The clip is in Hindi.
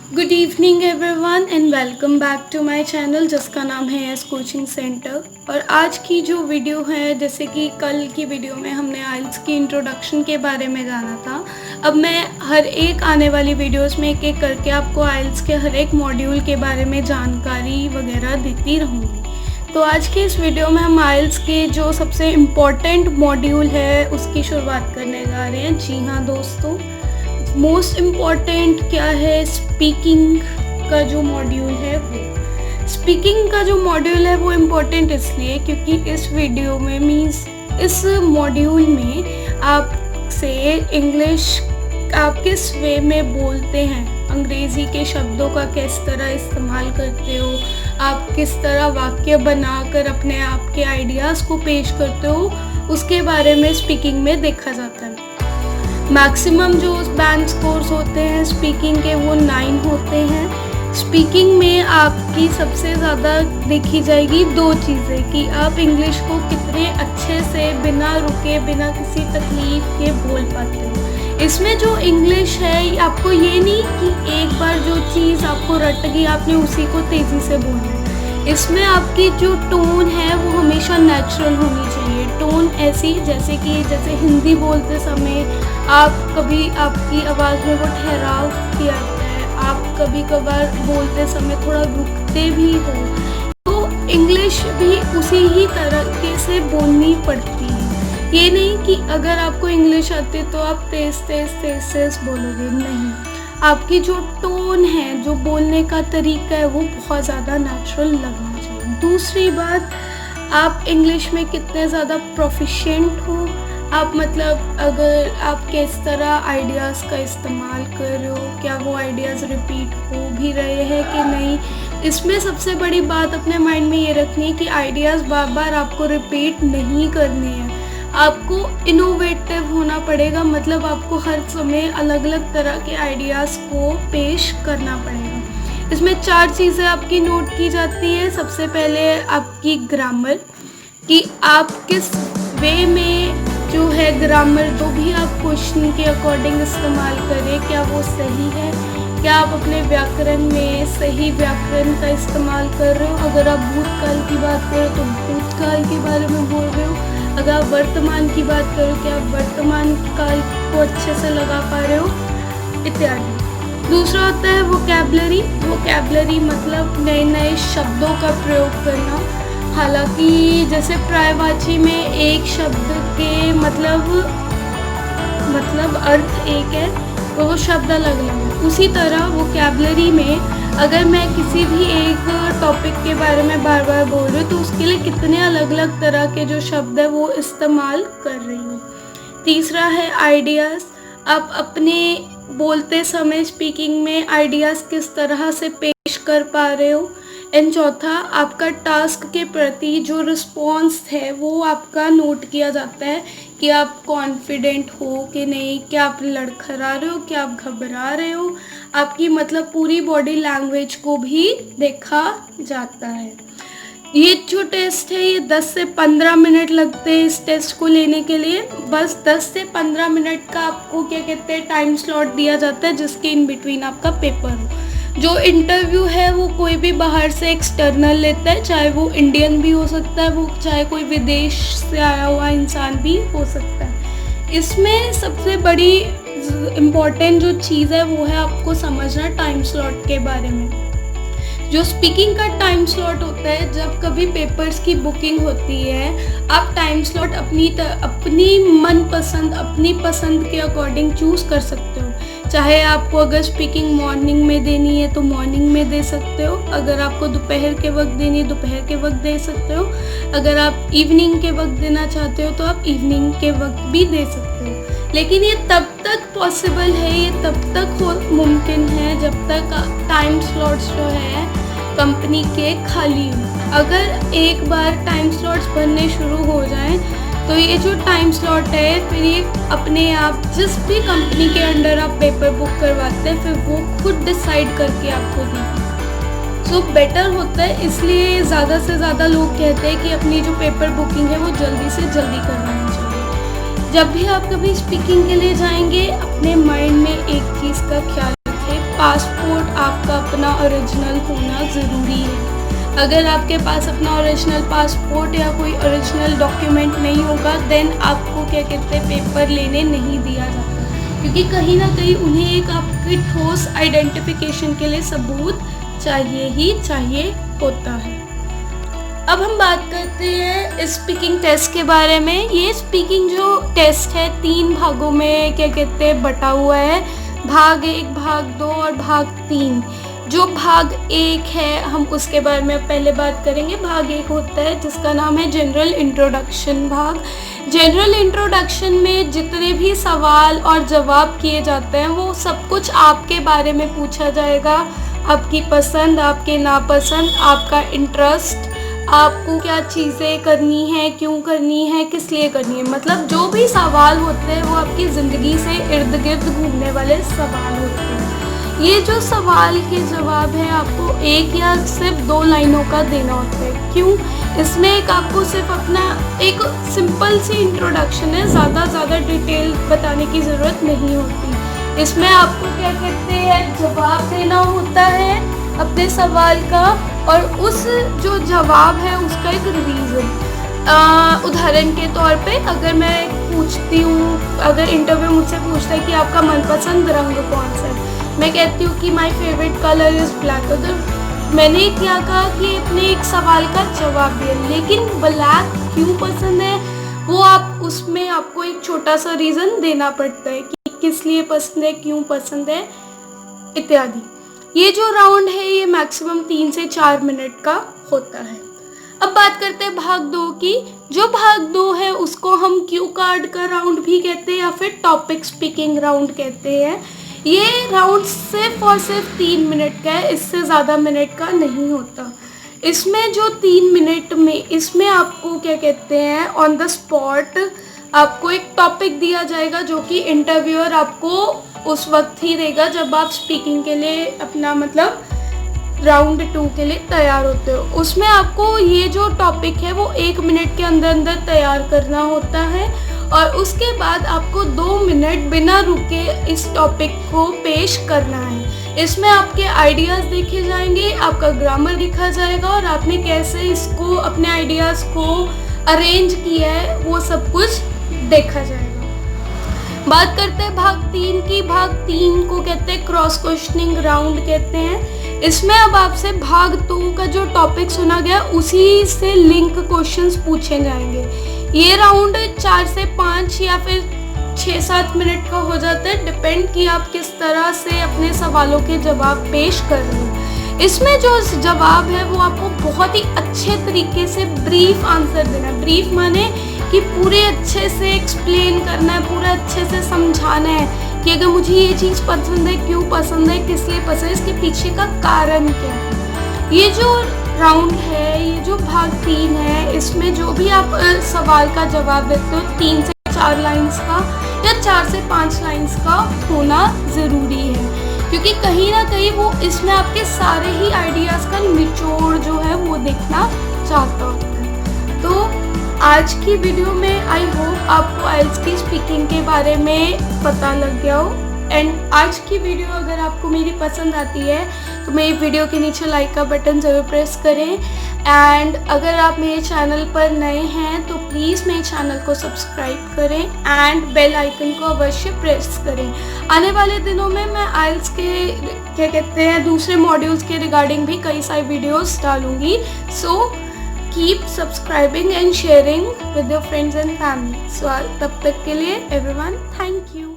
Good evening everyone and welcome back to my channel जिसका नाम है एस कोचिंग सेंटर। और आज की जो वीडियो है, जैसे कि कल की वीडियो में हमने आइल्स की इंट्रोडक्शन के बारे में जाना था, अब मैं हर एक आने वाली वीडियोस में एक एक करके आपको आइल्स के हर एक मॉड्यूल के बारे में जानकारी वगैरह देती रहूँगी। तो आज की इस वीडियो में हम आइल्स के जो सबसे इम्पॉर्टेंट मॉड्यूल है उसकी शुरुआत करने जा रहे हैं। जी हाँ दोस्तों, मोस्ट इम्पॉर्टेंट क्या है, स्पीकिंग का जो मॉड्यूल है वो। स्पीकिंग का जो मॉड्यूल है वो इम्पॉर्टेंट इसलिए क्योंकि इस वीडियो में इस मॉड्यूल में आपसे इंग्लिश आप किस वे में बोलते हैं, अंग्रेज़ी के शब्दों का किस तरह इस्तेमाल करते हो, आप किस तरह वाक्य बनाकर अपने आप के आइडियाज़ को पेश करते हो, उसके बारे में स्पीकिंग में देखा जाता है। मैक्सिमम जो बैंड स्कोर्स होते हैं स्पीकिंग के वो 9 होते हैं। स्पीकिंग में आपकी सबसे ज़्यादा देखी जाएगी दो चीज़ें कि आप इंग्लिश को कितने अच्छे से बिना रुके बिना किसी तकलीफ के बोल पाते हो। इसमें जो इंग्लिश है आपको ये नहीं कि एक बार जो चीज़ आपको रट गई आपने उसी को तेज़ी से बोलना है। इसमें आपकी जो टोन है वो हमेशा नेचुरल होनी चाहिए। टोन ऐसी जैसे हिंदी बोलते समय आप कभी आपकी आवाज़ में वो ठहराव किया जाता है, आप कभी कभार बोलते समय थोड़ा रुकते भी हो, तो इंग्लिश भी उसी ही तरीके से बोलनी पड़ती है। ये नहीं कि अगर आपको इंग्लिश आती है तो आप तेज़ तेज़ बोलोगे, नहीं। आपकी जो टोन है, जो बोलने का तरीका है वो बहुत ज़्यादा नेचुरल लगना चाहिए। दूसरी बात, आप इंग्लिश में कितने ज़्यादा प्रोफिशिएंट हो, आप मतलब अगर आप किस तरह आइडियाज़ का इस्तेमाल कर रहे हो, क्या वो आइडियाज़ रिपीट हो भी रहे हैं कि नहीं। इसमें सबसे बड़ी बात अपने माइंड में ये रखनी है कि आइडियाज़ बार बार आपको रिपीट नहीं करने हैं, आपको इनोवेटिव होना पड़ेगा। मतलब आपको हर समय अलग अलग तरह के आइडियाज़ को पेश करना पड़ेगा। इसमें 4 चीज़ें आपकी नोट की जाती है। सबसे पहले आपकी ग्रामर, कि आप किस वे में जो है ग्रामर जो भी आप क्वेश्चन के अकॉर्डिंग इस्तेमाल करें, क्या वो सही है, क्या आप अपने व्याकरण में सही व्याकरण का इस्तेमाल कर रहे हो। अगर आप भूतकाल की बात करो तो भूतकाल के बारे में बोल रहे हो, अगर आप वर्तमान की बात करो कि आप वर्तमान काल को अच्छे से लगा पा रहे हो, इत्यादि। दूसरा होता है वोकैबुलरी। वोकैबुलरी मतलब नए नए शब्दों का प्रयोग करना। हालांकि जैसे पर्यायवाची में एक शब्द के मतलब अर्थ एक है तो वो शब्द अलग अलग है, उसी तरह वोकैबुलरी में अगर मैं किसी भी एक टॉपिक के बारे में बार बार बोल रही हूँ तो उसके लिए कितने अलग अलग तरह के जो शब्द है वो इस्तेमाल कर रही हूँ। तीसरा है आइडियाज़, आप अपने बोलते समय स्पीकिंग में आइडियाज़ किस तरह से पेश कर पा रहे हो। एंड चौथा, आपका टास्क के प्रति जो रिस्पॉन्स है वो आपका नोट किया जाता है कि आप कॉन्फिडेंट हो कि नहीं, क्या आप लड़खड़ा रहे हो, क्या आप घबरा रहे हो। आपकी मतलब पूरी बॉडी लैंग्वेज को भी देखा जाता है। ये जो टेस्ट है ये 10 से 15 मिनट लगते हैं इस टेस्ट को लेने के लिए। बस 10 से 15 मिनट का आपको क्या कहते हैं टाइम स्लॉट दिया जाता है जिसके इन बिटवीन आपका पेपर हो। जो इंटरव्यू है वो कोई भी बाहर से एक्सटर्नल लेता है, चाहे वो इंडियन भी हो सकता है, वो चाहे कोई विदेश से आया हुआ इंसान भी हो सकता है। इसमें सबसे बड़ी इम्पॉर्टेंट जो चीज़ है वो है आपको समझना टाइम स्लॉट के बारे में। जो स्पीकिंग का टाइम स्लॉट होता है, जब कभी पेपर्स की बुकिंग होती है, आप टाइम स्लॉट अपनी मनपसंद अपनी पसंद के अकॉर्डिंग चूज़ कर सकते हो। चाहे आपको अगर स्पीकिंग मॉर्निंग में देनी है तो मॉर्निंग में दे सकते हो, अगर आपको दोपहर के वक्त देनी है दोपहर के वक्त दे सकते हो, अगर आप इवनिंग के वक्त देना चाहते हो तो आप इवनिंग के वक्त भी दे सकते हो। लेकिन ये तब तक पॉसिबल है, ये तब तक मुमकिन है जब तक टाइम स्लॉट्स जो है कंपनी के खाली हो। अगर एक बार टाइम स्लॉट्स बनने शुरू हो जाएं तो ये जो टाइम स्लॉट है फिर ये अपने आप जिस भी कंपनी के अंडर आप पेपर बुक करवाते हैं फिर वो खुद डिसाइड करके आपको देगी। सो बेटर होता है, इसलिए ज़्यादा से ज़्यादा लोग कहते हैं कि अपनी जो पेपर बुकिंग है वो जल्दी से जल्दी करवानी चाहिए। जब भी आप कभी स्पीकिंग के लिए जाएंगे अपने माइंड में एक चीज़ का ख्याल रखें, पासपोर्ट आपका अपना ओरिजिनल होना ज़रूरी है। अगर आपके पास अपना ओरिजिनल पासपोर्ट या कोई ओरिजिनल डॉक्यूमेंट नहीं होगा देन आपको क्या कहते हैं पेपर लेने नहीं दिया जाता, क्योंकि कहीं ना कहीं उन्हें एक आपकी ठोस आइडेंटिफिकेशन के लिए सबूत चाहिए ही चाहिए होता है। अब हम बात करते हैं स्पीकिंग टेस्ट के बारे में। ये स्पीकिंग जो टेस्ट है 3 भागों में क्या कहते हैं बटा हुआ है, भाग 1, भाग 2 और भाग 3। जो भाग 1 है हम उसके बारे में पहले बात करेंगे। भाग 1 होता है जिसका नाम है जनरल इंट्रोडक्शन भाग। जनरल इंट्रोडक्शन में जितने भी सवाल और जवाब किए जाते हैं वो सब कुछ आपके बारे में पूछा जाएगा, आपकी पसंद, आपके नापसंद, आपका इंटरेस्ट, आपको क्या चीज़ें करनी है, क्यों करनी है, किस लिए करनी है। मतलब जो भी सवाल होते हैं वो आपकी ज़िंदगी से इर्द गिर्द घूमने वाले सवाल होते हैं। ये जो सवाल के जवाब है आपको 1 या सिर्फ 2 लाइनों का देना होता है। क्यों? इसमें एक आपको सिर्फ अपना एक सिंपल सी इंट्रोडक्शन है, ज़्यादा डिटेल बताने की ज़रूरत नहीं होती। इसमें आपको क्या कहते हैं जवाब देना होता है अपने सवाल का, और उस जो जवाब है उसका एक रिवीजन। उदाहरण के तौर पे अगर मैं पूछती हूँ, अगर इंटरव्यू मुझसे पूछता है कि आपका मनपसंद रंग कौन सा है, मैं कहती हूँ कि my favourite colour is black. अगर मैंने क्या कहा कि अपने एक सवाल का जवाब दिया, लेकिन ब्लैक क्यों पसंद है वो आप उसमें आपको एक छोटा सा रीज़न देना पड़ता है कि किस लिए पसंद है, क्यों पसंद है इत्यादि। ये जो राउंड है ये मैक्सिमम 3 से 4 मिनट का होता है। अब बात करते हैं भाग 2 की। जो भाग 2 है उसको हम क्यू कार्ड का राउंड भी कहते हैं या फिर टॉपिक स्पीकिंग राउंड कहते हैं। ये राउंड सिर्फ और सिर्फ 3 मिनट का है, इससे ज़्यादा मिनट का नहीं होता। इसमें जो 3 मिनट में इसमें आपको क्या कहते हैं ऑन द स्पॉट आपको एक टॉपिक दिया जाएगा जो कि इंटरव्यूअर आपको उस वक्त ही देगा जब आप स्पीकिंग के लिए अपना मतलब राउंड 2 के लिए तैयार होते हो। उसमें आपको ये जो टॉपिक है वो 1 मिनट के अंदर अंदर तैयार करना होता है, और उसके बाद आपको 2 मिनट बिना रुके इस टॉपिक को पेश करना है। इसमें आपके आइडियाज़ देखे जाएंगे, आपका ग्रामर लिखा जाएगा और आपने कैसे इसको अपने आइडियाज़ को अरेंज किया है वो सब कुछ देखा जाएगा। बात करते हैं भाग 3 की। भाग 3 को कहते हैं क्रॉस क्वेश्चनिंग राउंड कहते हैं। इसमें अब आपसे भाग 2 का जो टॉपिक सुना गया उसी से लिंक क्वेश्चंस पूछे जाएंगे। ये राउंड 4 से 5 या फिर 6-7 मिनट का हो जाता है, डिपेंड कि आप किस तरह से अपने सवालों के जवाब पेश कर रहे हो। इसमें जो जवाब है वो आपको बहुत ही अच्छे तरीके से ब्रीफ आंसर देना है। ब्रीफ माने कि पूरे अच्छे से एक्सप्लेन करना है, पूरा अच्छे से समझाना है कि अगर मुझे ये चीज़ पसंद है, क्यों पसंद है, किस लिए पसंद है, इसके पीछे का कारण क्या है। ये जो राउंड है, ये जो भाग 3 है, इसमें जो भी आप सवाल का जवाब देते हो 3 से 4 लाइंस का या 4 से 5 लाइंस का होना ज़रूरी है, क्योंकि कहीं ना कहीं वो इसमें आपके सारे ही आइडियाज़ का निचोड़ जो है वो देखना चाहता होता है। तो आज की वीडियो में आई होप आपको आइल्स की स्पीकिंग के बारे में पता लग गया हो। एंड आज की वीडियो अगर आपको मेरी पसंद आती है तो मेरी वीडियो के नीचे लाइक का बटन ज़रूर प्रेस करें। एंड अगर आप मेरे चैनल पर नए हैं तो प्लीज़ मेरे चैनल को सब्सक्राइब करें एंड बेल आइकन को अवश्य प्रेस करें। आने वाले दिनों में मैं आइल्स के क्या कहते हैं दूसरे मॉड्यूल्स के रिगार्डिंग भी कई सारी वीडियोज़ डालूँगी। सो keep subscribing and sharing with your friends and family. So तब तक के लिए everyone, thank you.